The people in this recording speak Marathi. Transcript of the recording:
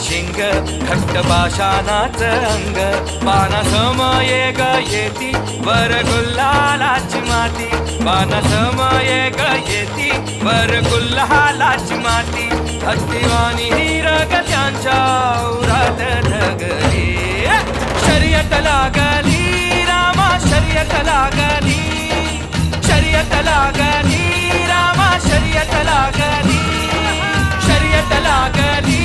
शिंग घट्ट पाषाणाचं अंग बाणासमये ग येती वर गुल्हालाची माती बाणासमये ग येती वर गुल्हालाची माती हत्तीवाणी हिरग त्यांच्या उरात ढगली शर्यत लागली रामा शर्यत लागली शर्यत लागली रामा शर्यत लागली शर्यत लागली